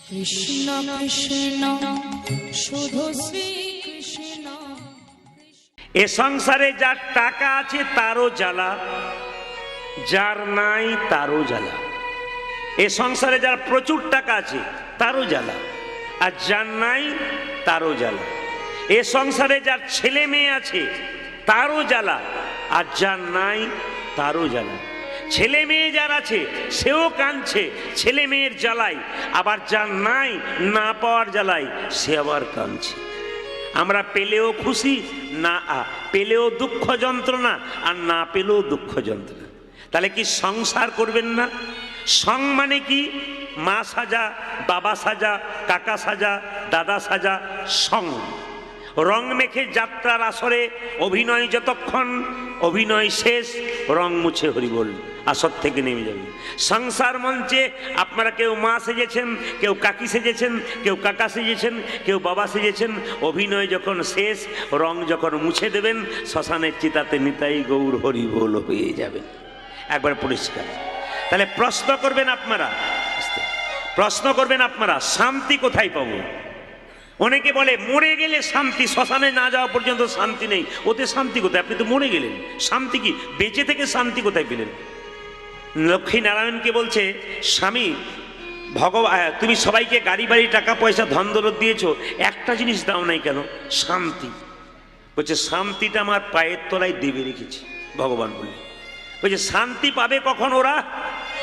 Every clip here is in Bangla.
কৃষ্ণ কৃষ্ণ শুধু শ্রী কৃষ্ণ। এ সংসারে যার টাকা আছে তারও জ্বালা, যার নাই তারও জ্বালা। এ সংসারে যার প্রচুর টাকা আছে তারও জ্বালা, আর যার নাই তারও জ্বালা। এ সংসারে যার ছেলে মেয়ে আছে তারও জ্বালা, আর যার নাই তারও জ্বালা। ছেলে মেয়ে যার আছে সেও কাঁদছে ছেলে মেয়ের জ্বালায়, আবার যার নাই না পাওয়ার জ্বালায় সে আবার কাঁদছে। আমরা পেলেও খুশি, না পেলেও দুঃখ যন্ত্রণা, আর না পেলেও দুঃখ যন্ত্রণা। তাহলে কি সংসার করবেন না? সং মানে কি? মা সাজা, বাবা সাজা, কাকা সাজা, দাদা সাজা, সং। রং মেখে যাত্রার আসরে অভিনয়, যতক্ষণ অভিনয় শেষ রং মুছে হরিবোল, আসর থেকে নেমে যাবে। সংসার মঞ্চে আপনারা কেউ মা সেজেছেন, কেউ কাকি সেজেছেন, কেউ কাকা সেজেছেন, কেউ বাবা সেজেছেন। অভিনয় যখন শেষ, রং যখন মুছে দেবেন, শ্মশানের চিতাতে নিতাই গৌর হরিবোল হয়ে যাবে একবার পরিষ্কার। তাহলে প্রশ্ন করবেন আপনারা, প্রশ্ন করবেন আপনারা, শান্তি কোথায় পাবো? অনেকে বলে মরে গেলে শান্তি, শ্মশানে না যাওয়া পর্যন্ত শান্তি নেই। ওতে শান্তি কোথায়? আপনি তো মরে গেলেন, শান্তি কি? বেঁচে থেকে শান্তি কোথায় পেলেন? লক্ষ্মী নারায়ণকে বলছে, স্বামী তুমি সবাইকে গাড়ি বাড়ি টাকা পয়সা ধন দৌলত দিয়েছো, একটা জিনিস দাও নাই কেন? শান্তি। বলছে শান্তিটা আমার পায়ের তলায় দেবে রেখেছি ভগবান বলে। বলছে শান্তি পাবে কখন ওরা?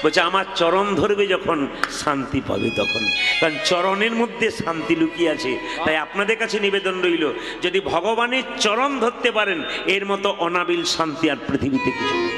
বলছে আমার চরণ ধরবে যখন শান্তি পাবে তখন, কারণ চরণের মধ্যে শান্তি লুকিয়ে আছে। তাই আপনাদের কাছে নিবেদন রইল, যদি ভগবানের চরণ ধরতে পারেন, এর মতো অনাবিল শান্তি আর পৃথিবীতে কিছু নেই।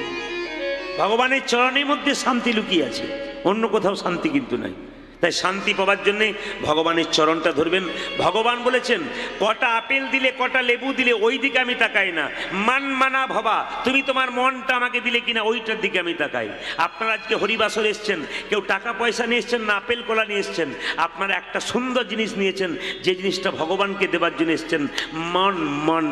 ভগবানের চরণের মধ্যে শান্তি লুকিয়ে আছে, অন্য কোথাও শান্তি কিন্তু নাই। তাই শান্তি পাওয়ার জন্যে ভগবানের চরণটা ধরবেন। ভগবান বলেছেন, কটা আপেল দিলে কটা লেবু দিলে ওই দিকে আমি তাকাই না, মান মানা ভবা, তুমি তোমার মনটা আমাকে দিলে কিনা ওইটার দিকে আমি তাকাই। আপনারা আজকে হরিবাসর এসছেন, কেউ টাকা পয়সা নিয়ে এসছেন না আপেল কলা নিয়ে এসছেন, আপনারা একটা সুন্দর জিনিস নিয়েছেন, যে জিনিসটা ভগবানকে দেবার জন্য এসছেন। মন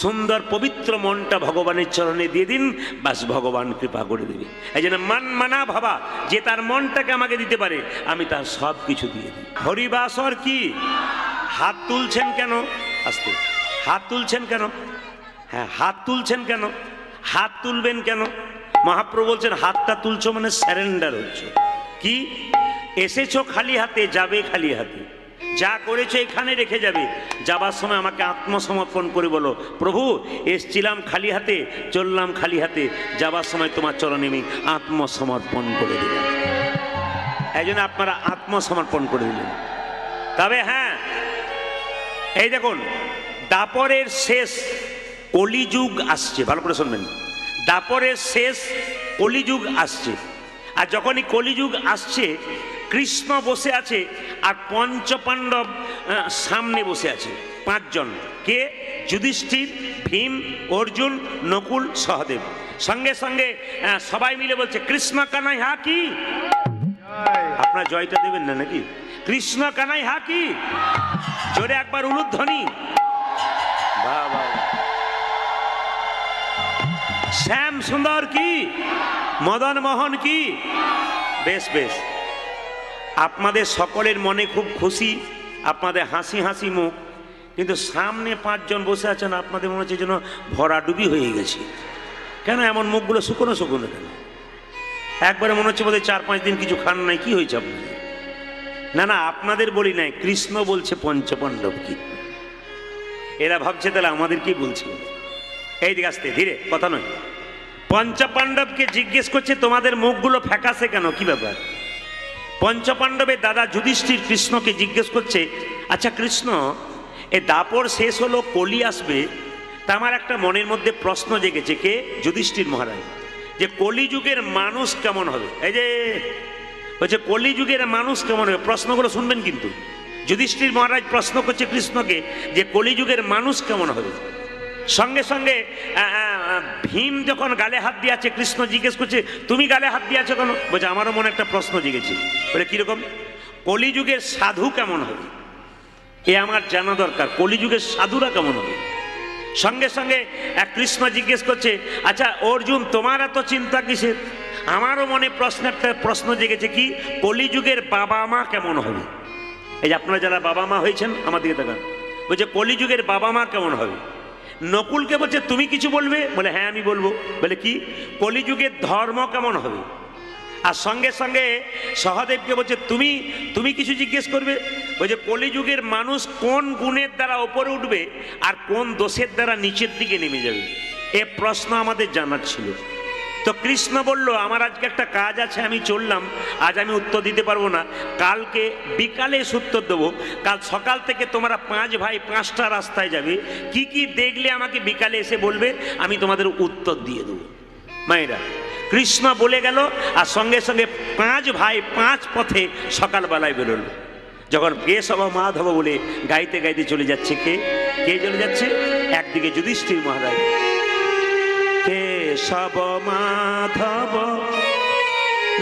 সুন্দর পবিত্র মনটা ভগবানের চরণে দিয়ে দিন, বাস ভগবান কৃপা করে দেবে। এই জন্য মান মানা ভাবা, যে তার মনটাকে আমাকে দিতে পারে, আমি তার সব কিছু দিয়ে দিই। হরিবাসর কি? হাত তুলছেন কেন? আস্তে, হাত তুলছেন কেন? হ্যাঁ, হাত তুলছেন কেন? হাত তুলবেন কেন? মহাপ্রভু বলছেন, হাতটা তুলছো মানে স্যারেন্ডার হচ্ছে। কি? এসেছো খালি হাতে, যাবে খালি হাতে। যা করেছো এখানে রেখে যাবে, যাবার সময় আমাকে আত্মসমর্পণ করে বলো, প্রভু এসছিলাম খালি হাতে, চললাম খালি হাতে, যাবার সময় তোমার চরণে আমি আত্মসমর্পণ করে দিলাম। এই জন্য আপনারা আত্মসমর্পণ করে দিলেন। তবে হ্যাঁ, এই দেখুন, দাপরের শেষ কলিযুগ আসছে, ভালো করে শুনবেন। দাপরের শেষ কলিযুগ আসছে, আর যখনই কলিযুগ আসছে, কৃষ্ণ বসে আছে আর পঞ্চপাণ্ডব সামনে বসে আছে, 5 জন। কে? যুধিষ্ঠির, ভীম, অর্জুন, নকুল, সহদেব। সঙ্গে সঙ্গে সবাই মিলে বলছে, কৃষ্ণ কানাই হা কি? আপনার জয়টা দেবেন না নাকি? কৃষ্ণ কানাই হা কি? জোরে একবার উলুধ্বনি। বাবা, শ্যাম সুন্দর কি? মদন মোহন কি? বেশ বেশ, আপনাদের সকলের মনে খুব খুশি, আপনাদের হাসি হাসি মুখ, কিন্তু সামনে 5 জন বসে আছেন, আপনাদের মনে হচ্ছে যেন ভরাডুবি হয়ে গেছে। কেন এমন মুখগুলো শুকনো শুকনো কেন? একবারে মনে হচ্ছে বোধহয় 4-5 দিন কিছু খান নাই। কি হয়েছে আপনাদের? না না, আপনাদের বলি নাই, কৃষ্ণ বলছে পঞ্চপাণ্ডব কি। এরা ভাবছে তাহলে আমাদের কি বলছে। এই দিকে আসতে, ধীরে, কথা নয়। পঞ্চপাণ্ডবকে জিজ্ঞেস করছে, তোমাদের মুখগুলো ফ্যাকাসে কেন, কি ব্যাপার? পঞ্চপাণ্ডবের দাদা যুধিষ্ঠির কৃষ্ণকে জিজ্ঞেস করছে, আচ্ছা কৃষ্ণ, এ দাপর শেষ হলো, কলি আসবে, তা আমার একটা মনের মধ্যে প্রশ্ন জেগেছে। কে? যুধিষ্ঠির মহারাজ, যে কলিযুগের মানুষ কেমন হবে? এই যে বলছে কলিযুগের মানুষ কেমন হবে, প্রশ্নগুলো শুনবেন কিন্তু। যুধিষ্ঠির মহারাজ প্রশ্ন করছে কৃষ্ণকে যে কলিযুগের মানুষ কেমন হবে। সঙ্গে সঙ্গে ভীম যখন গালে হাত দিয়ে আছে, কৃষ্ণ জিজ্ঞেস করছে, তুমি গালে হাত দিয়ে আছো কেন? বলছে আমারও মনে একটা প্রশ্ন জেগেছে। বলে কিরকম? কলিযুগের সাধু কেমন হবে, এ আমার জানা দরকার। কলিযুগের সাধুরা কেমন হবে? সঙ্গে সঙ্গে কৃষ্ণ জিজ্ঞেস করছে, আচ্ছা অর্জুন, তোমার এত চিন্তা কিসের? আমারও মনে প্রশ্ন জেগেছে, কি কলিযুগের বাবা মা কেমন হবে। এই যে আপনারা যারা বাবা মা হয়েছেন আমার দিকে তাকান, বলছে কলিযুগের বাবা মা কেমন হবে। নকুলকে বলছে তুমি কিছু বলবে, বলে হ্যাঁ আমি বলবো। বলে কি? কলিযুগের ধর্ম কেমন হবে। আর সঙ্গে সঙ্গে সহদেবকে বলছে তুমি তুমি কিছু জিজ্ঞেস করবে। বলছে কলিযুগের মানুষ কোন গুণের দ্বারা ওপরে উঠবে আর কোন দোষের দ্বারা নিচের দিকে নেমে যাবে, এ প্রশ্ন আমাদের জানার ছিল। তো কৃষ্ণ বলল আমার আজকে একটা কাজ আছে, আমি চললাম, আজ আমি উত্তর দিতে পারবো না, কালকে বিকালে এসে উত্তর দেবো। কাল সকাল থেকে তোমরা 5 ভাই 5টা রাস্তায় যাবে, কি কি দেখলে আমাকে বিকালে এসে বলবে, আমি তোমাদের উত্তর দিয়ে দেবো। মায়েরা, কৃষ্ণ বলে গেল আর সঙ্গে সঙ্গে 5 ভাই 5 পথে সকালবেলায় বেরোল। যখন কেশব মাধব বলে গাইতে গাইতে চলে যাচ্ছে, কে কে চলে যাচ্ছে? একদিকে যুধিষ্ঠির মহারাজ, কেশব মাধব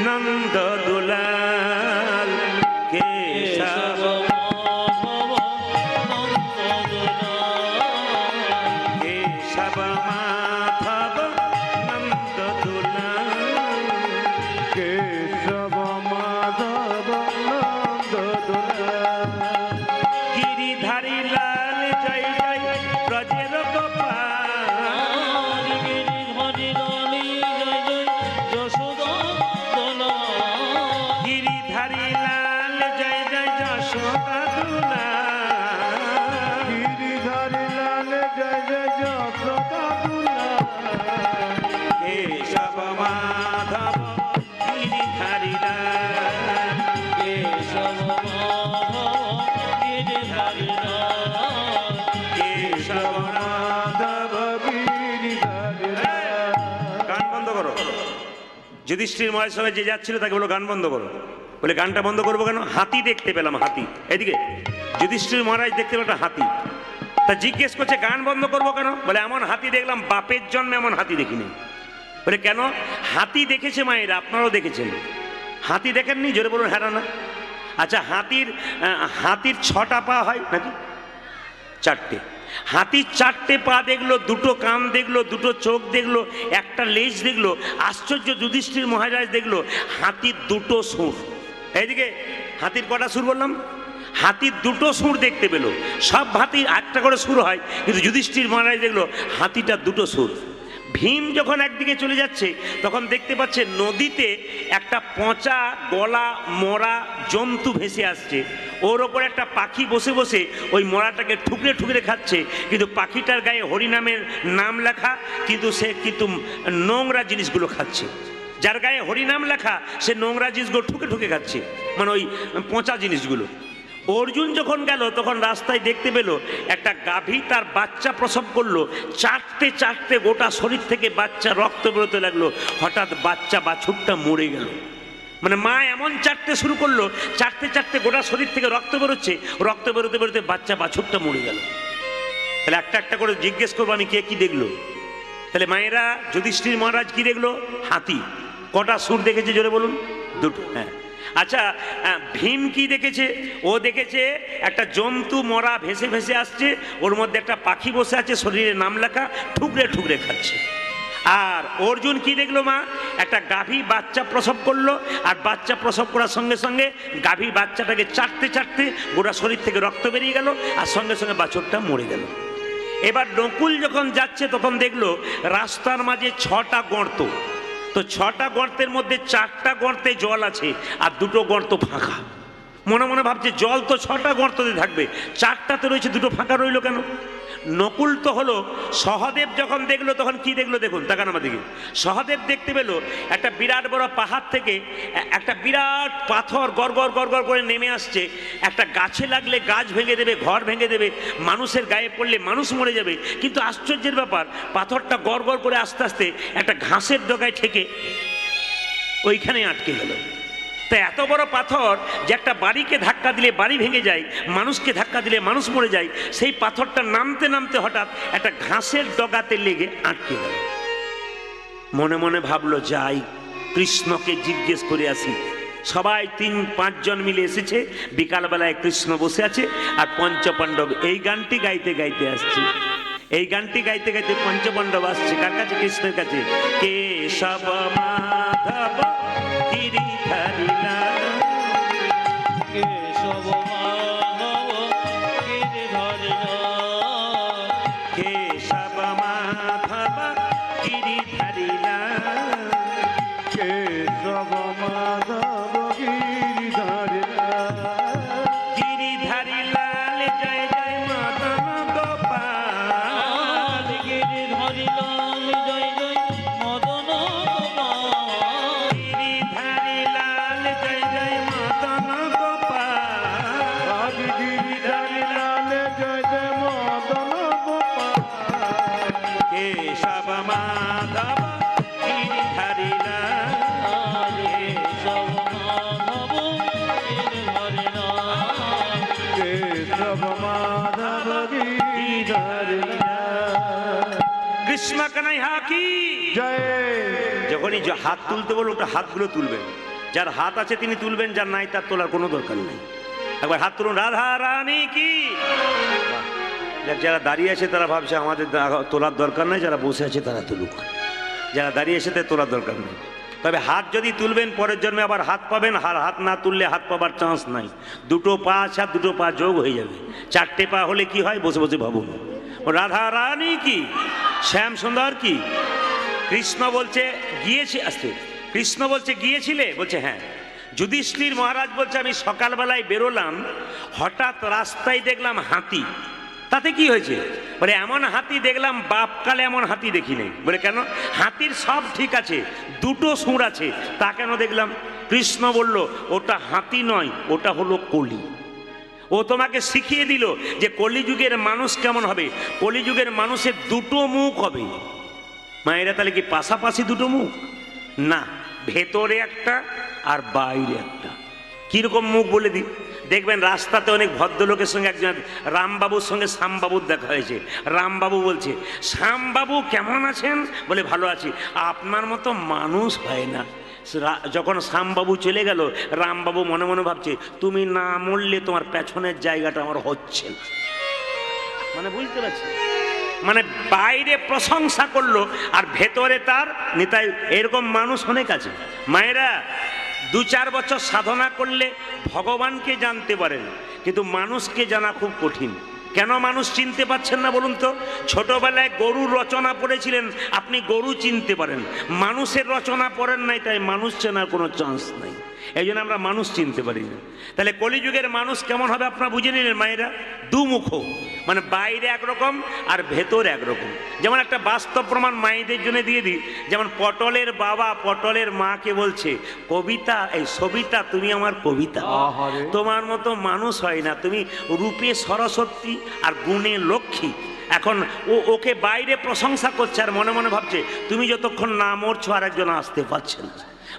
নন্দ দুলাল, কেশব কেশব মাধব নন্দ দুলাল, কেশব মাধব নন্দ দুলাল, গিরিধারী লাল জয় জয় ব্রজের গোপাল, গিরিধারী লাল জয় জয় যশোদা দুলাল, গিরিধারী লাল জয় জয় যশোদা দুলাল, কেশব মাধব গিরিধারী লাল, কেশব মাধব। গিরিধারী লাল। গান বন্ধ করো। যুধিষ্ঠির মহারাজের সঙ্গে যে যাচ্ছিল তাকে বলো গান বন্ধ করো। বলে গানটা বন্ধ করবো কেন? হাতি দেখতে পেলাম, হাতি। এদিকে যুধিষ্ঠির মহারাজ দেখতে পেল একটা হাতি, তা জিজ্ঞেস করছে গান বন্ধ করবো কেন? বলে এমন হাতি দেখলাম, বাপের জন্মে এমন হাতি দেখিনি। বলে কেন? হাতি দেখেছে মায়েরা, আপনারাও দেখেছেন। হাতি দেখেননি? জোরে বলুন হ্যাঁ না। আচ্ছা, হাতির 6টা পা হয় নাকি? 4টে। হাতির 4টে পা দেখলো, 2টো কান দেখলো, 2টো চোখ দেখলো, একটা লেজ দেখলো। আশ্চর্য, যুধিষ্ঠির মহারাজ দেখলো হাতির 2টো সুর। এইদিকে হাতির কটা সুর বললাম? হাতির 2টো সুর দেখতে পেল। সব হাতির একটা করে সুর হয়, কিন্তু যুধিষ্ঠির মহারাজ দেখলো হাতিটা 2টো সুর। ভীম যখন একদিকে চলে যাচ্ছে তখন দেখতে পাচ্ছে নদীতে একটা পচা গলা মরা জন্তু ভেসে আসছে। ওর ওপর একটা পাখি বসে বসে ওই মরাটাকে ঠুকরে ঠুকরে খাচ্ছে, কিন্তু পাখিটার গায়ে হরিনামের নাম লেখা, কিন্তু সে কিন্তু নোংরা জিনিসগুলো খাচ্ছে। যার গায়ে হরিনাম লেখা সে নোংরা জিনিসগুলো ঠুকে ঠুকে খাচ্ছে, মানে ওই পচা জিনিসগুলো। অর্জুন যখন গেল তখন রাস্তায় দেখতে পেল একটা গাভী তার বাচ্চা প্রসব করলো, 4টে গোটা শরীর থেকে বাচ্চা রক্ত বেরোতে লাগলো। হঠাৎ বাছুরটা মরে গেল। মানে মা এমন 4টে শুরু করলো, 4টে গোটা শরীর থেকে রক্ত বেরোচ্ছে, রক্ত বেরোতে বেরোতে বাছুরটা মরে গেল। তাহলে একটা একটা করে জিজ্ঞেস করবো আমি, কে কি দেখলো? তাহলে মায়েরা, যুধিষ্ঠির মহারাজ কি দেখলো? হাতি। কটা সুর দেখেছে জোরে বলুন? 2টো। হ্যাঁ। আচ্ছা, ভীম কি দেখেছে? ও দেখেছে একটা জন্তু মরা ভেসে ভেসে আসছে, ওর মধ্যে একটা পাখি বসে আছে, শরীরে নাম লেখা, ঠুকরে ঠুকরে খাচ্ছে। আর অর্জুন কি দেখলো? মা একটা গাভী বাচ্চা প্রসব করলো, আর বাচ্চা প্রসব করার সঙ্গে সঙ্গে গাভী বাচ্চাটাকে চাটতে গোটা শরীর থেকে রক্ত বেরিয়ে গেল, আর সঙ্গে সঙ্গে বাছুরটা মরে গেল। এবার নকুল যখন যাচ্ছে তখন দেখলো রাস্তার মাঝে 6টা গর্ত। তো 6টা গর্তের মধ্যে 4টা গর্তে জল আছে আর 2টো গর্ত ফাঁকা। মনে মনে ভাবছে জল তো 6টা গর্ততে থাকবে, 4টাতে রয়েছে, 2টো ফাঁকা রইলো কেন? নকুল তো হলো। সহদেব যখন দেখলো তখন কি দেখলো? দেখুন, তাকান আমার দিকে। সহদেব দেখতে পেল একটা বিরাট বড় পাহাড় থেকে একটা বিরাট পাথর গড় করে নেমে আসছে। একটা গাছে লাগলে গাছ ভেঙে দেবে, ঘর ভেঙে দেবে, মানুষের গায়ে পড়লে মানুষ মরে যাবে, কিন্তু আশ্চর্যের ব্যাপার পাথরটা গড় করে আস্তে আস্তে একটা ঘাসের ডগায় ঠেকে ওইখানে আটকে গেল। তা এত বড় পাথর যে একটা বাড়িকে ধাক্কা দিলে বাড়ি ভেঙে যায়, মানুষকে ধাক্কা দিলে মানুষ মরে যায়, সেই পাথরটা নামতে নামতে হঠাৎ একটা ঘাসের ডগাতে লেগে আটকে গেল। মনে মনে ভাবলো যাই কৃষ্ণকে জিজ্ঞেস করে আসি। সবাই 3-5 জন মিলে এসেছে, বিকালবেলায় কৃষ্ণ বসে আছে আর পঞ্চপাণ্ডব এই গানটি গাইতে গাইতে আসছে। এই গানটি গাইতে গাইতে পঞ্চপাণ্ডব আসছে কার কাছে? কৃষ্ণের কাছে। কেশব মাধব গিরিধারী লাল, কেশব কেশব মাধব গিরিধর লীলা। কৃষ্ণ কানাইয়া কি জয়। যখনই যে হাত তুলতে বলো ওটা হাতগুলো তুলবেন, যার হাত আছে তিনি তুলবেন, যার নাই তার তোলার কোনো দরকার নেই। একবার হাত তুলুন, রাধা রানী কি। যারা দাঁড়িয়ে আছে তারা ভাবছে আমাদের তোলার দরকার নাই, যারা বসে আছে তারা তুলুক, যারা দাঁড়িয়ে আছে তাদের তোলার দরকার নেই। তবে হাত যদি তুলবেন পরের জন্মে আবার হাত পাবেন, আর হাত না তুললে হাত পাবার চান্স নাই। দুটো পা আছে আর দুটো পা যোগ হয়ে যাবে, চারটে পা হলে কি হয় বসে বসে ভাবুন। রাধা রানী কি, শ্যাম সুন্দর কি। কৃষ্ণ বলছে গিয়েছি, আসতে কৃষ্ণ বলছে গিয়েছিলে, বলছে হ্যাঁ। যুধিষ্ঠির মহারাজ বলছে আমি সকালবেলায় বেরোলাম, হঠাৎ রাস্তায় দেখলাম হাতি। তাতে কি হয়েছে? বলে এমন হাতি দেখলাম বাপকালে এমন হাতি দেখি নাই। বলে কেন? হাতির সব ঠিক আছে, দুটো সুর আছে, তা কেন দেখলাম? কৃষ্ণ বলল ওটা হাতি নয়, ওটা হলো কলি। ও তোমাকে শিখিয়ে দিল যে কলিযুগের মানুষ কেমন হবে। কলিযুগের মানুষের দুটো মুখ হবে। মায়েরা তাহলে কি পাশাপাশি দুটো মুখ? না, ভেতরে একটা আর বাইরে একটা। কিরকম মুখ বলে দিই, দেখবেন রাস্তাতে অনেক ভদ্রলোকের সঙ্গে একজন রামবাবুর সঙ্গে শ্যামবাবুর দেখা হয়েছে। রামবাবু বলছে শ্যামবাবু কেমন আছেন? বলে ভালো আছি। আপনার মতো মানুষ হয় না। যখন শ্যামবাবু চলে গেল, রামবাবু মনে মনে ভাবছে তুমি না মরলে তোমার পেছনের জায়গাটা আমার হচ্ছে না। মানে বুঝতে পারছি, মানে বাইরে প্রশংসা করলো আর ভেতরে তার নিতাই। এরকম মানুষ অনেক আছে। মায়েরা 2-4 বছর সাধনা করলে ভগবানকে জানতে পারেন, কিন্তু মানুষকে জানা খুব কঠিন। কেন মানুষ চিনতে পারছেন না বলুন তো? ছোটবেলায় গরুর রচনা পড়েছিলেন, আপনি গরু চিনতে পারেন। মানুষের রচনা পড়েন নাই, তাই মানুষ চেনার কোনো চান্স নাই। এই জন্য আমরা মানুষ চিনতে পারি না। তাহলে কলিযুগের মানুষ কেমন হবে আপনারা বুঝে নিলেন মায়েরা? দুমুখ, মানে বাইরে একরকম আর ভেতর একরকম। যেমন একটা বাস্তব প্রমাণ মায়েদের জন্য দিয়ে দিই। যেমন পটলের বাবা পটলের মাকে বলছে কবিতা, এই সবিতা তুমি আমার কবিতা, তোমার মতো মানুষ হয় না, তুমি রূপে সরস্বতী আর গুণে লক্ষ্মী। এখন ওকে বাইরে প্রশংসা করছে আর মনে মনে ভাবছে তুমি যতক্ষণ না মরছো আর একজন আসতে পারছে না।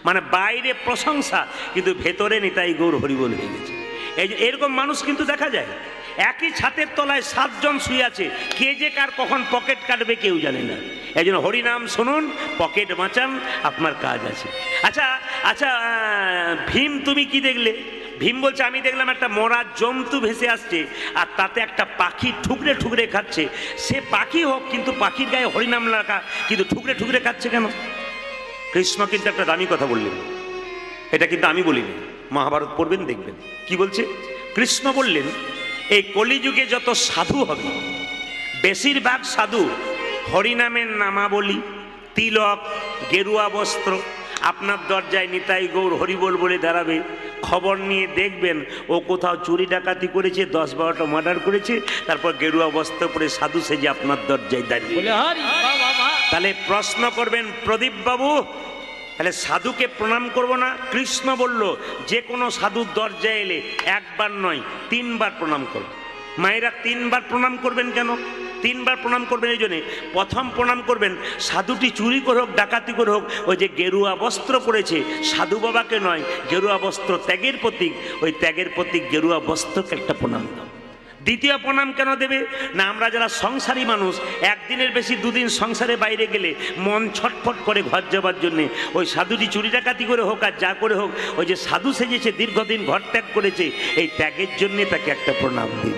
মানে বাইরে প্রশংসা কিন্তু ভেতরে নিতাই গৌর হরিবোল হয়ে গেছে। এরকম মানুষ কিন্তু দেখা যায়। একই ছাতের তলায় 7 জন শুয়ে আছে, কে যে কার কখন পকেট কাটবে কেউ জানে না। এই জন্য হরিনাম শুনুন, পকেট বাঁচান, আপনার কাজ আছে। আচ্ছা আচ্ছা, ভীম তুমি কি দেখলে? ভীম বলছে আমি দেখলাম একটা মরা জন্তু ভেসে আসছে আর তাতে একটা পাখি ঠুকরে ঠুকরে খাচ্ছে। সে পাখি হোক, কিন্তু পাখির গায়ে হরিনাম লেখা, কিন্তু ঠুকরে ঠুকরে খাচ্ছে কেন? কৃষ্ণ কিন্তু একটা দামি কথা বললেন, এটা কিন্তু আমি বলিনি, মহাভারত পড়বেন দেখবেন কি বলছে। কৃষ্ণ বললেন এই কলিযুগে যত সাধু হবে, বেশিরভাগ সাধু হরিনামের নামাবলী, তিলক, গেরুয়া বস্ত্র, আপনার দরজায় নিতাই গৌর হরিবোল বলে দাঁড়াবে। খবর নিয়ে দেখবেন ও কোথাও চুরি ডাকাতি করেছে, 10-12টা মার্ডার করেছে, তারপর গেরুয়া বস্ত্র পরে সাধু সেজে আপনার দরজায় দাঁড়িয়ে। তাহলে প্রশ্ন করবেন প্রদীপ বাবু, তাহলে সাধুকে প্রণাম করব না? কৃষ্ণ বলল যে কোনো সাধুর দরজায় এলে একবার নয় 3 বার প্রণাম করো। মায়েরা 3 বার প্রণাম করবেন কেন? 3 বার প্রণাম করবেন এই জন্যে, প্রথম প্রণাম করবেন সাধুটি চুরি করে হোক, ডাকাতি করে হোক, ওই যে গেরুয়া বস্ত্র পরেছে সাধু বাবাকে নয়, গেরুয়া বস্ত্র ত্যাগের প্রতীক, ওই ত্যাগের প্রতীক গেরুয়া বস্ত্রকে একটা প্রণাম দাও। দ্বিতীয় প্রণাম কেন দেবে না? আমরা যারা সংসারী মানুষ, একদিনের বেশি 2 দিন সংসারে বাইরে গেলে মন ছটফট করে ঘর যাবার জন্যে। ওই সাধুটি চুরি ডাকাতি করে হোক আর যা করে হোক, ওই যে সাধু সেজেছে, দীর্ঘদিন ঘর ত্যাগ করেছে, এই ত্যাগের জন্যে তাকে একটা প্রণাম দিন।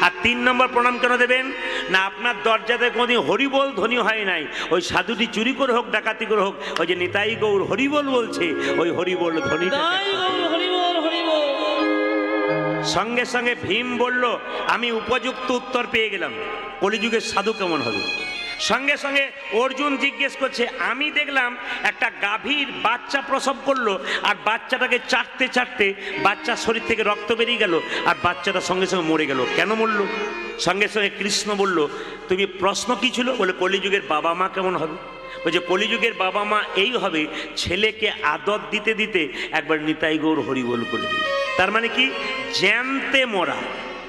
আর 3 নম্বর প্রণাম কেন দেবেন না? আপনার দরজাতে কোনোদিন হরিবোল ধ্বনি হয় নাই, ওই সাধুটি চুরি করে হোক, ডাকাতি করে হোক, ওই যে নিতাই গৌর হরিবোল বলছে, ওই হরিবোল ধ্বনি। সঙ্গে সঙ্গে ভীম বলল আমি উপযুক্ত উত্তর পেয়ে গেলাম, কলিযুগের সাধু কেমন হবে। সঙ্গে সঙ্গে অর্জুন জিজ্ঞেস করছে আমি দেখলাম একটা গাভীর বাচ্চা প্রসব করলো আর বাচ্চাটাকে চাটতে চাটতে বাচ্চার শরীর থেকে রক্ত বেরিয়ে গেল আর বাচ্চাটা সঙ্গে সঙ্গে মরে গেল, কেন মরল? সঙ্গে সঙ্গে কৃষ্ণ বলল তুমি প্রশ্ন কি ছিল? বলে কলিযুগের বাবা মা কেমন হবে। বলছে কলিযুগের বাবা মা এই হবে, ছেলেকে আদর দিতে দিতে একবার নিতাই গৌর হরিবোল করে দিল। তার মানে কি? জ্যান্তে মরা,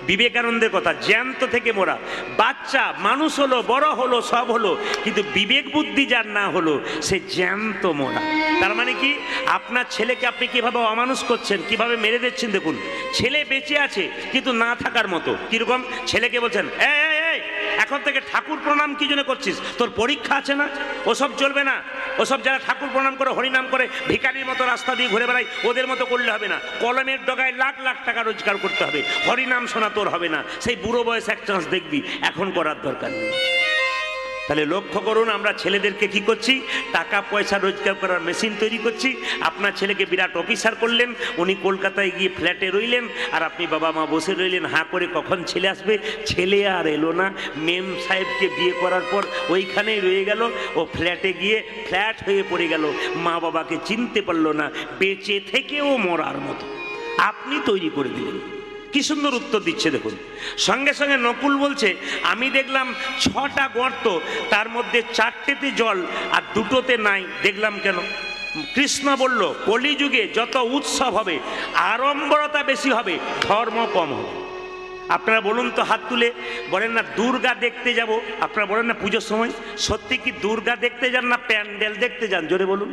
বিবেকানন্দের কথা, জ্যান্ত থেকে মোরা। বাচ্চা মানুষ হলো, বড় হলো, সব হলো, কিন্তু বিবেক বুদ্ধি যার না হলো সে জ্যান্ত মোরা। তার মানে কি, আপনার ছেলেকে আপনি কিভাবে অমানুষ করছেন, কিভাবে মেরে দিচ্ছেন। দেখুন, ছেলে বেঁচে আছে কিন্তু না থাকার মতো। কিরকম, ছেলেকে বলছেন এই এখন থেকে ঠাকুর প্রণাম কি জন্য করছিস, তোর পরীক্ষা আছে না, ওসব চলবে না। ওসব যারা ঠাকুর প্রণাম করে, হরিনাম করে, ভিখারির মতো রাস্তা দিয়ে ঘুরে বেড়ায়, ওদের মতো করলে হবে না। কলমের ডগায় লাখ লাখ টাকা রোজগার করতে হবে, হরিনাম শোনা তোর হবে না। সেই বুড়ো বয়স এক চান্স দেখবি, এখন করার দরকার নেই। তাহলে লক্ষ্য করুন, আমরা ছেলেদেরকে কি করছি, টাকা পয়সা রোজগার করার মেশিন তৈরি করছি। আপনার ছেলেকে বিরাট অফিসার করলেন, উনি কলকাতায় গিয়ে ফ্ল্যাটে রইলেন, আর আপনি বাবা মা বসে রইলেন হাঁ করে, কখন ছেলে আসবে। ছেলে আর এলো না। মেম সাহেবকে বিয়ে করার পর ওইখানেই রয়ে গেল, ও ফ্ল্যাটে গিয়ে ফ্ল্যাট হয়ে পড়ে গেল, মা বাবাকে চিনতে পারলো না, বেঁচে থেকেও মরার মতো আপনি তৈরি করে দিলেন। কি সুন্দর উত্তর দিচ্ছে দেখুন। সঙ্গে সঙ্গে নকুল বলছে, আমি দেখলাম 6টা গর্ত, তার মধ্যে 4টেতে জল আর 2টোতে নাই, দেখলাম কেন? কৃষ্ণ বলল, কলিযুগে যত উৎসব হবে, আড়ম্বরতা বেশি হবে, ধর্ম কম হবে। আপনারা বলুন তো, হাত তুলে বলেন না দুর্গা দেখতে যাব। আপনারা বলেন না পুজোর সময়, সত্যি কি দুর্গা দেখতে যান না প্যান্ডেল দেখতে যান? জোরে বলুন,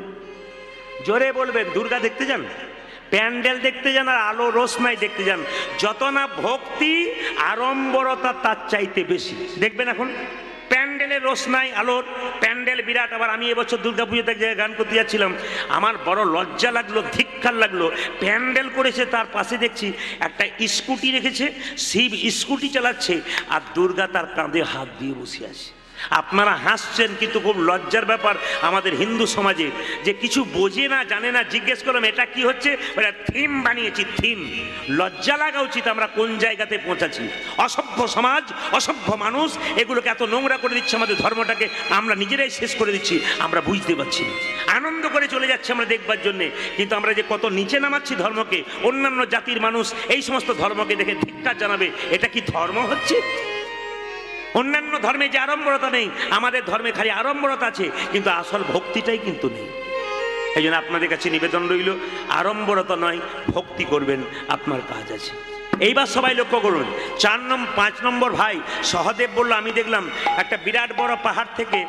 জোরে বলবেন। দুর্গা দেখতে যান, প্যান্ডেল দেখতে যান, আর আলো রোশনাই দেখতে যান। যত না ভক্তি আড়ম্বরতা তার চাইতে বেশি। দেখবেন এখন প্যান্ডেলের রোশনাই, আলোর প্যান্ডেল বিরাট। আবার আমি এবছর দুর্গা পুজোতে এক জায়গায় গান করতে যাচ্ছিলাম, আমার বড় লজ্জা লাগলো, ধিক্কার লাগলো। প্যান্ডেল করেছে, তার পাশে দেখছি একটা স্কুটি রেখেছে, শিব স্কুটি চালাচ্ছে, আর দুর্গা তার কাঁধে হাত দিয়ে বসে আছে। আপনারা হাসছেন, কিন্তু খুব লজ্জার ব্যাপার আমাদের হিন্দু সমাজে, যে কিছু বোঝে না, জানে না। জিজ্ঞেস করলাম এটা কি হচ্ছে, ওটা থিম বানিয়েছি, থিম। লজ্জা লাগা উচিত, আমরা কোন জায়গাতে পৌঁছাচ্ছি। অসভ্য সমাজ, অসভ্য মানুষ এগুলোকে এত নোংরা করে দিচ্ছে, আমাদের ধর্মটাকে আমরা নিজেরাই শেষ করে দিচ্ছি, আমরা বুঝতে পারছি না। আনন্দ করে চলে যাচ্ছে আমরা দেখবার জন্যে, কিন্তু আমরা যে কত নিচে নামাচ্ছি ধর্মকে। অন্যান্য জাতির মানুষ এই সমস্ত ধর্মকে দেখে ধিক্কার জানাবে, এটা কি ধর্ম হচ্ছে? অন্যান্য ধর্মে যে আড়ম্বরতা নেই, আমাদের ধর্মে খালি আড়ম্বরতা আছে, কিন্তু আসল ভক্তিটাই কিন্তু নেই। এই জন্য আপনাদের কাছে নিবেদন রইল, আড়ম্বরতা নয়, ভক্তি করবেন, আপনার কাজ আছে। এইবার সবাই লক্ষ্য করুন, 5 নম্বর ভাই সহদেব বলল, আমি দেখলাম একটা বিরাট বড় পাহাড় থেকে,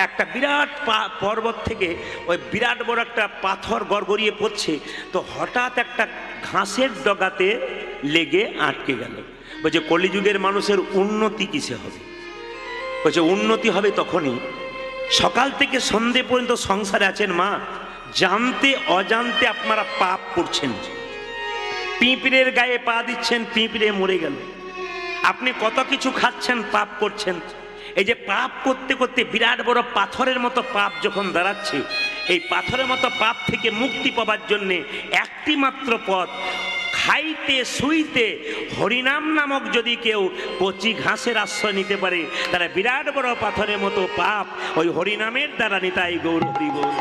একটা বিরাট পর্বত থেকে ওই বিরাট বড় একটা পাথর গড়গড়িয়ে পড়ছে। তো হঠাৎ একটা ঘাসের ডগাতে লেগে আটকে গেল। বলছে, কলিযুগের মানুষের উন্নতি কিসে হবে? বলছে, উন্নতি হবে তখনই, সকাল থেকে সন্ধে পর্যন্ত সংসারে আছেন মা, জানতে অজান্তে আপনারা পাপ করছেন। পিঁপড়ের গায়ে পা দিচ্ছেন, পিঁপড়ে মরে গেল। আপনি কত কিছু খাচ্ছেন, পাপ করছেন। এই যে পাপ করতে করতে বিরাট বড় পাথরের মতো পাপ যখন দাঁড়াচ্ছে, এই পাথরের মতো পাপ থেকে মুক্তি পাওয়ার জন্যে একটি মাত্র পথ, খাইতে শুইতে হরিনাম নামক যদি কেউ কচি ঘাসের আশ্রয় নিতে পারে, তারা বিরাট বড় পাথরের মতো পাপ ওই হরিনামের দ্বারা নিতাই গৌর হরি বল।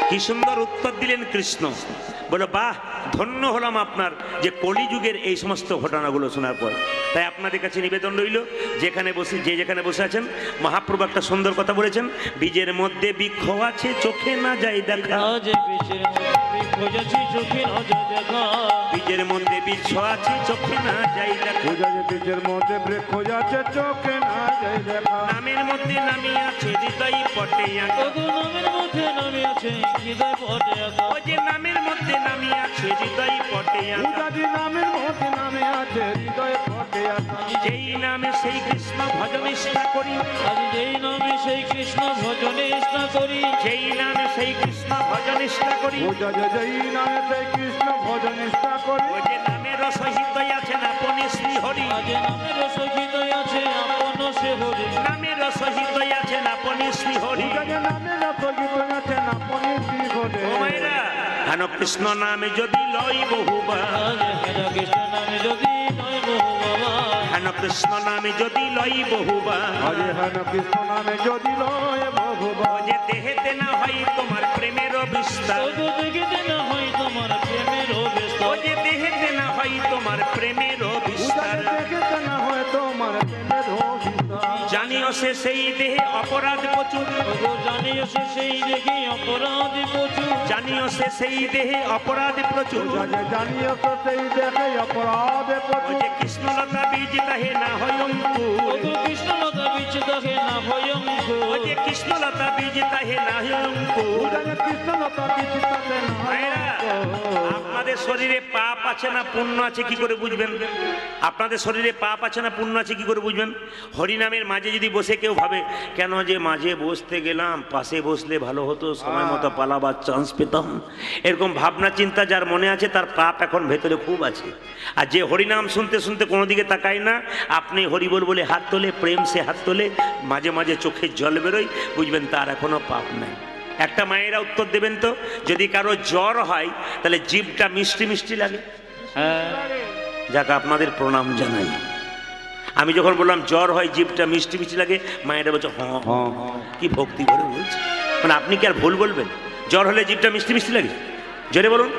কি সুন্দর উত্তর দিলেন কৃষ্ণ। বলো, বাহ, ধন্য হলাম আপনার যে কলিযুগের এই সমস্ত ঘটনাগুলো শোনার পর। তাই আপনাদের কাছে নিবেদন রইল, যেখানে বসে, যে যেখানে বসে আছেন, মহাপ্রভু একটা সুন্দর কথা বলেছেন, বীজের মধ্যে বৃক্ষ আছে, চোখে না যাই দেখা। বীজের মধ্যে বৃক্ষ আছে, চোখে না যাই দেখা। বীজের মধ্যে বৃক্ষ আছে, চোখে না যাই দেখা। নামের মধ্যে নামি আছে, হৃদয় পটে আঁকা। নামের মধ্যে নামি আছে, হৃদয় পটে আঁকা। ওই যে নামের মধ্যে নামি আছে, হৃদয় পটে আঁকা। নামের মধ্যে নামে আছে, হৃদয় পটে আঁকা। যেই নামে সেই কৃষ্ণ ভজন নিষ্ঠা করি। আজ যেই নামে সেই কৃষ্ণ ভজন নিষ্ঠা করি। যেই নামে সেই কৃষ্ণ ভজন নিষ্ঠা করি। যেই নামে সেই কৃষ্ণ ভজন নিষ্ঠা করি। ওই যে নামের সহিত আছেন আপনি শ্রী হরি। আজ নামের সহিত আছে আপন সে হরি। নামের সহিত আছেন আপনি শ্রী হরি। নামের সহিত আছেন আপনি শ্রী হরি। ও মায়েরা, হেন কৃষ্ণ নামে যদি লই বহুবার। হেন কৃষ্ণ নামে যদি লই বহুবার। হেন কৃষ্ণ নামে যদি লই বহুবার। হেন কৃষ্ণ নামে যদি লয় বহুবার। ও যে দেহেতে না হয় তোমার প্রেমের বিস্তার। ও দেখিতে না হয় তোমার প্রেমের বিস্তার। ও যে দেহেতে না হয় তোমার প্রেমের বিস্তার। দেখিতে না হয় তোমার প্রেমের বিস্তার। জানিও সে সেই দেহে অপরাধ প্রচুর, ওগো জানিও সে সেই দেখি অপরাধী প্রচুর, জানিও সে সেই দেহে অপরাধ প্রচুর। জানিও তো সেই দেখে অপরাধে ওই প্রচুর। যে কৃষ্ণলতা বীজ তাহে না হয় অঙ্কুর, ওগো কৃষ্ণলতা বীজ দেখে না ভয়ঙ্কর, ওই যে কৃষ্ণলতা বীজ তাহে না হয় অঙ্কুর। কৃষ্ণলতা বিচিতাতে ভাইরা, আপনাদের শরীরে পাপ আছে না পুণ্য আছে কি করে বুঝবেন? আপনাদের শরীরে পাপ আছে না পুণ্য আছে কি করে বুঝবেন? হরিনামের মাঝে যদি বসে কেউ ভাবে কেন যে মাঝে বসতে গেলাম, পাশে বসলে ভালো হতো, সময় মতো পালাবার চান্স পেতাম, এরকম ভাবনা চিন্তা যার মনে আছে তার পাপ এখন ভেতরে খুব আছে। আর যে হরিনাম শুনতে শুনতে কোনো দিকে তাকায় না, আপনি হরিবল বলে হাত তোলে, প্রেম সে হাত তোলে, মাঝে মাঝে চোখে জল বেরোয়, বুঝবেন তার এখনো পাপ নাই। একটা মায়েরা উত্তর দেবেন তো, যদি কারো জ্বর হয় তাহলে জিভটা মিষ্টি মিষ্টি লাগে? হ্যাঁ যাক আপনাদের প্রণাম জানাই। আমি যখন বললাম জ্বর হয় জিভটা মিষ্টি মিষ্টি লাগে, মায়েরা বলছে হ্যাঁ হ্যাঁ, কি ভক্তি করে বলছে। মানে আপনি কি আর ভুল বলবেন? জ্বর হলে জিভটা মিষ্টি মিষ্টি লাগে? জোরে বলুন।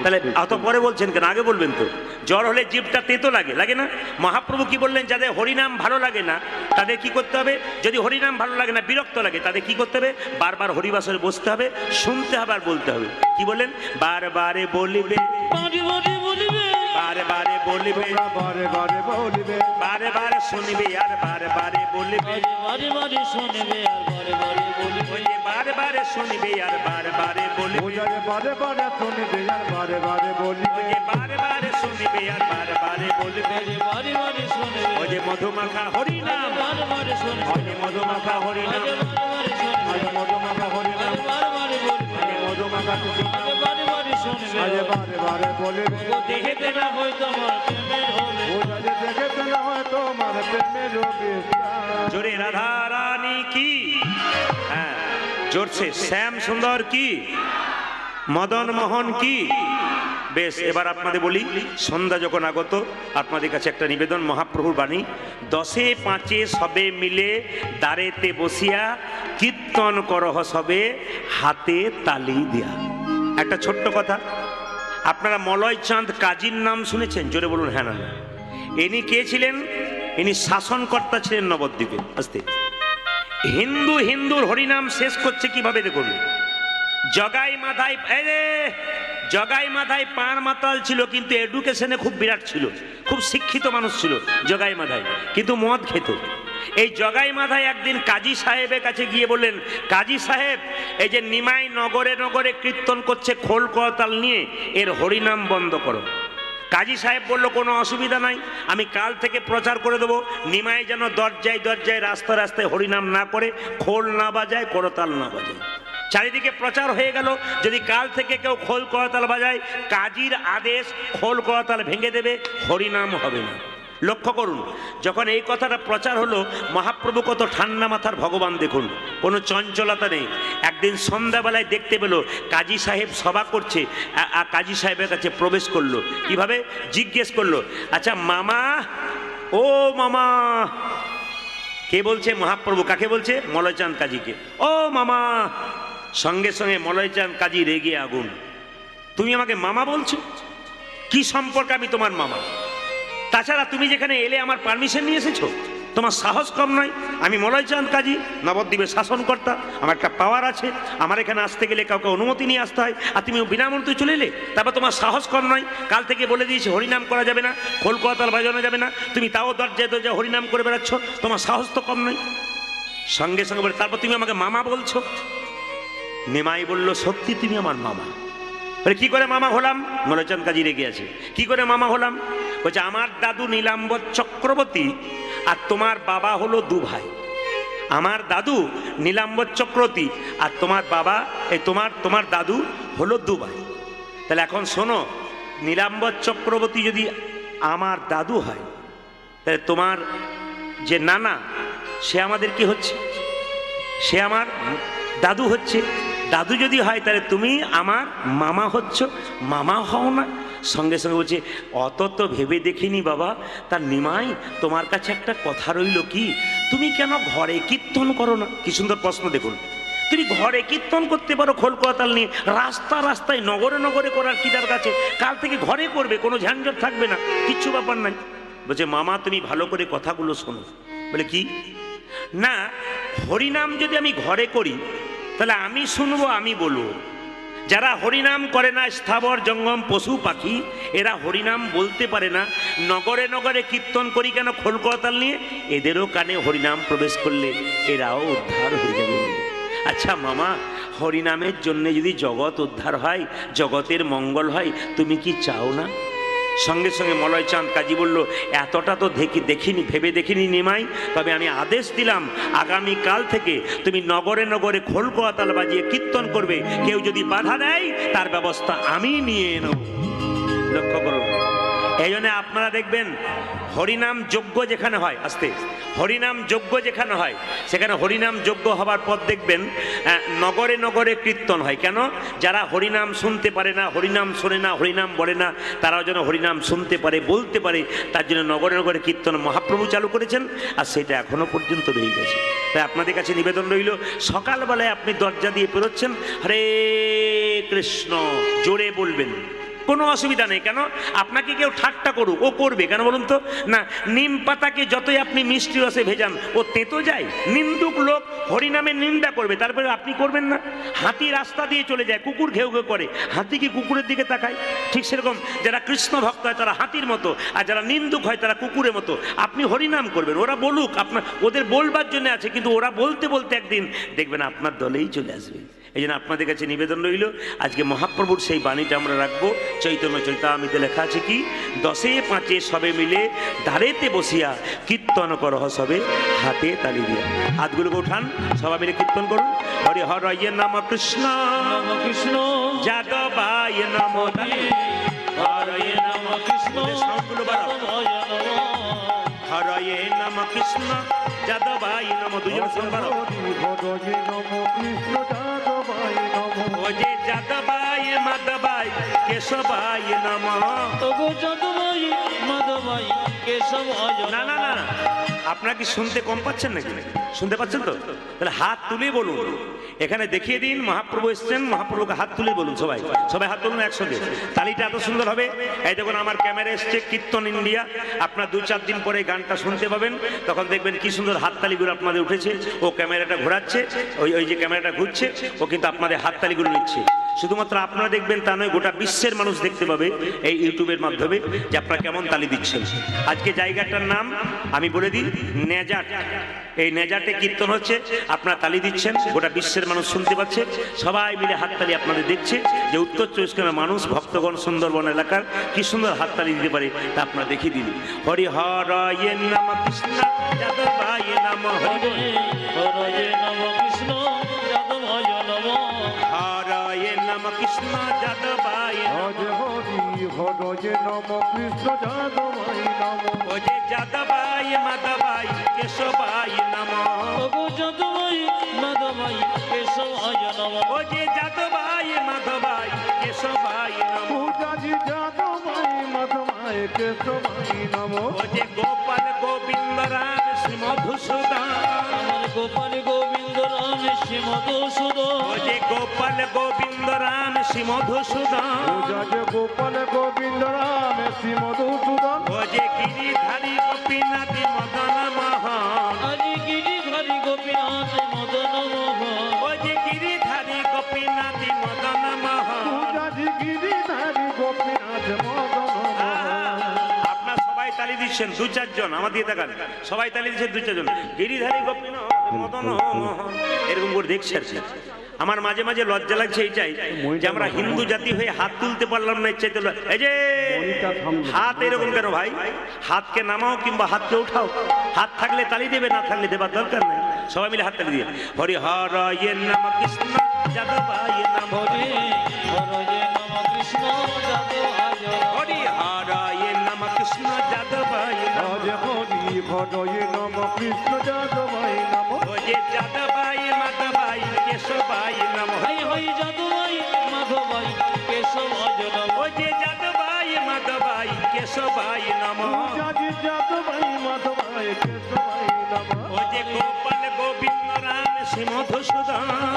তাহলে অত পরে বলছেন কেন? আগে বলবেন তো। জ্বর হলে জিভটা তেতো লাগে, লাগে না? মহাপ্রভু কি বললেন? যাদের হরিনাম ভালো লাগে না তাদের কি করতে হবে? যদি হরিনাম ভালো লাগে না, বিরক্ত লাগে, তাদের কি করতে হবে? বারবার হরিবাসরে বসতে হবে, শুনতে হবে আর বলতে হবে। কি বললেন? বারবারে বলিবে, বারে বারে বলিবে, বারে বারে বলিবে, বারে বারে বলিবে, বারে বারে শুনবে আর বারে বারে বলিবে, বারে বারে শুনবে আর বারে বারে বলিবে, ওই যে বারে বারে শুনবে আর বারে বারে বলিবে, ওজারে বারে বারে শুনিবে আর বারে বারে বলিবে, ওই যে বারে বারে শুনবে আর বারে বারে বলিবে। বারে বারে শুনবে, ওই যে মধুমাখা হরিনাম, বারে বারে শুনবে, ওই যে মধুমাখা হরিনাম, বারে বারে শুনবে, আজ মধুমাখা হরিনাম, বারে বারে বলবে, আজ মধুমাখা বারে বারে শুনবে, আজ বারে বারে বলিবে, দেহেতে না হয় তোমার প্রেমের হবে, ওজারে দেখেতে না হয় তোমার প্রেমের বিস্তার। জোরে রাধা রানী কি, হ্যাঁ জোরছে শ্যাম সুন্দর কি, মদন মোহন কি। বেশ, এবার আপনাদের বলি, সন্ধ্যা যখন আগত, আপনাদের কাছে একটা নিবেদন, মহাপ্রভুর বাণী। 10 5 সবে মিলে দ্বারেতে বসিয়া কীর্তন করহ সবে হাতে তালি দিয়া। একটা ছোট্ট কথা, আপনারা মলয় চাঁদ কাজীর নাম শুনেছেন? জোরে বলুন হ্যাঁ না। ইনি কে ছিলেন? ইনি শাসনকর্তা ছিলেন নবদ্বীপে। আস্তে, হিন্দুর হরিনাম শেষ করছে কিভাবে দেখুন। জগাই মাথায়, জগাই মাথায় পান মাতাল ছিল, কিন্তু এডুকেশনে খুব বিরাট ছিল, খুব শিক্ষিত মানুষ ছিল জগাই মাথায়, কিন্তু মদ খেত। এই জগাই মাথায় একদিন কাজী সাহেবের কাছে গিয়ে বললেন, কাজী সাহেব, এই যে নিমাই নগরে নগরে কীর্তন করছে খোল করতাল নিয়ে, এর হরিনাম বন্ধ করো। কাজী সাহেব বলল, কোনো অসুবিধা নাই, আমি কাল থেকে প্রচার করে দেবো, নিমাই যেন দরজায় দরজায় রাস্তায় রাস্তায় হরিনাম না করে, খোল না বাজায়, করতাল না বাজায়। চারিদিকে প্রচার হয়ে গেল, যদি কাল থেকে কেউ খোল করতাল বাজায়, কাজীর আদেশ, খোল করতাল ভেঙে দেবে, হরিনাম হবে না। লক্ষ্য করুন, যখন এই কথাটা প্রচার হলো, মহাপ্রভু কত ঠান্ডা মাথার ভগবান দেখুন, কোনো চঞ্চলতা নেই। একদিন সন্ধ্যাবেলায় দেখতে পেল কাজী সাহেব সভা করছে, কাজী সাহেবের কাছে প্রবেশ করলো। কিভাবে? জিজ্ঞেস করলো, আচ্ছা মামা, ও মামা। কে বলছে? মহাপ্রভু। কাকে বলছে? মলয়চাঁদ কাজীকে। ও মামা। সঙ্গে সঙ্গে মলয়চাঁদ কাজী রেগে আগুন, তুমি আমাকে মামা বলছো? কি সম্পর্কে আমি তোমার মামা? তাছাড়া তুমি যেখানে এলে আমার পারমিশন নিয়ে এসেছো, তোমার সাহস কম নয়। আমি মলয়চাঁদ কাজী, নবদ্বীপের শাসনকর্তা, আমার একটা পাওয়ার আছে, আমার এখানে আসতে গেলে কাউকে অনুমতি নিয়ে আসতে হয়, আর তুমি বিনামন্ত্রে চলে এলে, তারপর তোমার সাহস কম নয়। কাল থেকে বলে দিয়েছি হরিনাম করা যাবে না, খোল করতাল বাজানো যাবে না, তুমি তাও দরজায় দরজায় হরিনাম করে বেড়াচ্ছ, তোমার সাহস তো কম নয়। সঙ্গে সঙ্গে বলে, তারপর তুমি আমাকে মামা বলছো? নিমাই বলল, সত্যি তুমি আমার মামা। বলে, কি করে মামা হলাম? মলয়চাঁদ কাজী রেগে আছে, কি করে মামা হলাম? বলছে, আমার দাদু নীলাম্বর চক্রবর্তী আর তোমার বাবা হলো দু ভাই। আমার দাদু নীলাম্বর চক্রবর্তী আর তোমার বাবা, এই তোমার দাদু হলো দু ভাই। তাহলে এখন শোনো, নীলাম্বর চক্রবর্তী যদি আমার দাদু হয়, তাহলে তোমার যে নানা, সে আমাদের কি হচ্ছে? সে আমার দাদু হচ্ছে। দাদু যদি হয়, তাহলে তুমি আমার মামা হচ্ছ, মামা হও না? সঙ্গে সঙ্গে বলছে, অত তো ভেবে দেখিনি বাবা। তার নিমাই, তোমার কাছে একটা কথা রইল, কি তুমি কেন ঘরে কীর্তন করো না? কি সুন্দর প্রশ্ন দেখুন। তুমি ঘরে কীর্তন করতে পারো খোল করতাল নিয়ে, রাস্তায় নগরে নগরে করার কি তার কাছে? কাল থেকে ঘরে করবে, কোনো ঝাঞ্ঝট থাকবে না, কিচ্ছু ব্যাপার নাই। বলছে, মামা তুমি ভালো করে কথাগুলো শোনো। বলে, কি? না, হরিনাম যদি আমি ঘরে করি তাহলে আমি শুনবো, আমি বলবো। যারা হরিনাম করে না, স্থাবর জঙ্গম পশু পাখি, এরা হরিনাম বলতে পারে না। নগরে নগরে কীর্তন করি কেন খোল করতাল নিয়ে, এদেরও কানে হরিনাম প্রবেশ করলে এরাও উদ্ধার হয়ে যাবে। আচ্ছা মামা, হরিনামের জন্যে যদি জগৎ উদ্ধার হয়, জগতের মঙ্গল হয়, তুমি কি চাও না? সঙ্গে সঙ্গে মলয় চাঁদ কাজী বলল, এতটা তো দেখিনি, ভেবে দেখিনি নিমাই, তবে আমি আদেশ দিলাম আগামীকাল থেকে তুমি নগরে নগরে খোল কোয়াতাল বাজিয়ে কীর্তন করবে। কেউ যদি বাধা দেয় তার ব্যবস্থা আমি নিয়ে নেব। লক্ষ্য করুন, এই জন্য আপনারা দেখবেন হরিনাম যজ্ঞ যেখানে হয়, আস্তে, হরিনাম যজ্ঞ যেখানে হয় সেখানে হরিনাম যজ্ঞ হবার পর দেখবেন নগরে নগরে কীর্তন হয়। কেন? যারা হরিনাম শুনতে পারে না, হরিনাম শোনে না, হরিনাম বলে না, তারাও যেন হরিনাম শুনতে পারে, বলতে পারে, তার জন্য নগরে নগরে কীর্তন মহাপ্রভু চালু করেছেন, আর সেটা এখনো পর্যন্ত রয়ে গেছে। তাই আপনাদের কাছে নিবেদন রইল, সকালবেলায় আপনি দরজা দিয়ে পেরোচ্ছেন, হরে কৃষ্ণ জোরে বলবেন, কোনো অসুবিধা নেই। কেন? আপনাকে কেউ ঠাট্টা করুক, ও করবে কেন বলুন তো? না, নিম পাতাকে যতই আপনি মিষ্টি রসে ভেজান, ও তেতো যায়। নিন্দুক লোক হরিনামের নিন্দা করবে, তারপরে আপনি করবেন না। হাতি রাস্তা দিয়ে চলে যায়, কুকুর ঘেউ ঘেউ করে, হাতি কি কুকুরের দিকে তাকায়? ঠিক সেরকম যারা কৃষ্ণ ভক্ত হয় তারা হাতির মতো, আর যারা নিন্দুক হয় তারা কুকুরের মতো। আপনি হরিনাম করবেন, ওরা বলুক, আপনার ওদের বলবার জন্য আছে, কিন্তু ওরা বলতে বলতে একদিন দেখবেন আপনার দলেই চলে আসবে। এই জন্য আপনাদের কাছে নিবেদন রইল, আজকে মহাপ্রভুর সেই বাণীটা আমরা রাখবো। চৈতন্য চরিতামৃতে লেখা আছে কি, 10-5 সবে মিলে ধারেতে বসিয়া কীর্তন করহ সবে হাতে তালি দিয়া। হাতগুলোকে উঠান, সবাই মিলে কীর্তন করুন। হরি হরয়ে নম কৃষ্ণ নম কৃষ্ণ যাদবায় নম, হরয়ে নম কৃষ্ণ যাদবায় নম, হরয়ে নম কৃষ্ণ যাদবায় নম। দুজন সবার হরয়ে নম কৃষ্ণ যাদবায় নম, ও যে যাদবায় মাধবায় কেশবায় নম। তবু যাদবাই মাধবাই কেশবায় না না না, আপনারা কি শুনতে কম পাচ্ছেন নাকি? শুনতে পাচ্ছেন তো? তাহলে হাত তুলে বলুন, এখানে দেখিয়ে দিন মহাপ্রভু এসছেন, মহাপ্রভুকে হাত তুলে বলুন। সবাই সবাই হাত তুলুন একসঙ্গে, তালিটা এত সুন্দর হবে। এই দেখুন আমার ক্যামেরা এসছে কীর্তন ইন্ডিয়া, আপনার 2-4 দিন পরে গানটা শুনতে পাবেন, তখন দেখবেন কি সুন্দর হাততালিগুলো আপনাদের উঠেছে। ও ক্যামেরাটা ঘোরাচ্ছে, ওই যে ক্যামেরাটা ঘুরছে, ও কিন্তু আপনাদের হাততালিগুলো নিচ্ছে। শুধুমাত্র আপনারা দেখবেন তা নয়, গোটা বিশ্বের মানুষ দেখতে পাবে এই ইউটিউবের মাধ্যমে যে আপনারা কেমন তালি দিচ্ছেন। আজকে জায়গাটার নাম আমি বলে দিই, নেজাট। এই নেজাটে কীর্তন হচ্ছে, আপনারা তালি দিচ্ছেন, গোটা বিশ্বের মানুষ শুনতে পাচ্ছে, সবাই মিলে হাততালি আপনাদের দেখছে যে উত্তর 24 পরগনার মানুষ, ভক্তগণ, সুন্দরবন এলাকার কি সুন্দর হাততালি দিতে পারে, তা আপনারা দেখিয়ে দিন। হরি হরয়ে নম কৃষ্ণ যাদবায় নম, হরয়ে নম কৃষ্ণ যাদবায় নম, হরয়ে নম কৃষ্ণ যাদবায় নম। হরি হরয়ে নম কৃষ্ণ যাদবায় নম, ও যে যাদবায় মাধবায় কেশবায় নম, তবু যাদবাই মাধবাই কেশবায় নম, ও যে যাদবায় মাধবায় কেশবায় নম, পূজাজি যাদবায় মাধবায় কেশবায় নম, ও যে গোপাল গোবিন্দ রাম শ্রী মধুসূদন, আমার গোপাল গোবিন্দ রাম শ্রী মধুসূদন, ও যে গোপাল গোবিন্দ রাম শ্রী মধুসূদন, পূজাজি গোপাল গোবিন্দ রাম শ্রী মধুসূদন, ও যে গিরিধারী গোপীনাথ মদন মোহন, আজি গিরিধারী গোপীনাথ মদন মোহন, ও যে গিরিধারী গোপীনাথ মদন মোহন। পূজাজি গিরিধারী গোপীনাথ মদন মোহন। আপনার সবাই তালি দিচ্ছেন, 2-4 জন আমার দিয়ে দেখান, সবাই তালি দিচ্ছেন 2-4 জন। গিরিধারী গোপীনাথ মদন মোহন এরকম করে দেখছে আর কি। আমার মাঝে মাঝে লজ্জা লাগছে এইটাই যে আমরা হিন্দু জাতি হয়ে হাত তুলতে পারলাম না। ইচ্ছে তুলো, এই যে হাত এরকম কেন ভাই? হাতকে নামাও কিংবা হাতকে উঠাও, হাত থাকলে তালি দেবে, না থাকলে দেবার দরকার নেই। সবাই মিলে হাত তালি দিয়ে হরি হরয়ে নম কৃষ্ণ যাদবায় নম, হরে হরয়ে নম কৃষ্ণ যাদবায় নম, হরি হরয়ে নম কৃষ্ণ যাদবায় নম, হরি হরয়ে নম কৃষ্ণ যাদবায় নম, ও যে যাদবায় মাধবায় কেশবায় নম, হাই হাই যাদবাই মাধবাই কেশবায় নম, ও যে যাদবায় মাধবায় কেশবায় নম, পূজাজি যাদবায় মাধবায় কেশবায় নম, ও যে গোপাল গোবিন্দ রাম শ্রী মধুসূদন,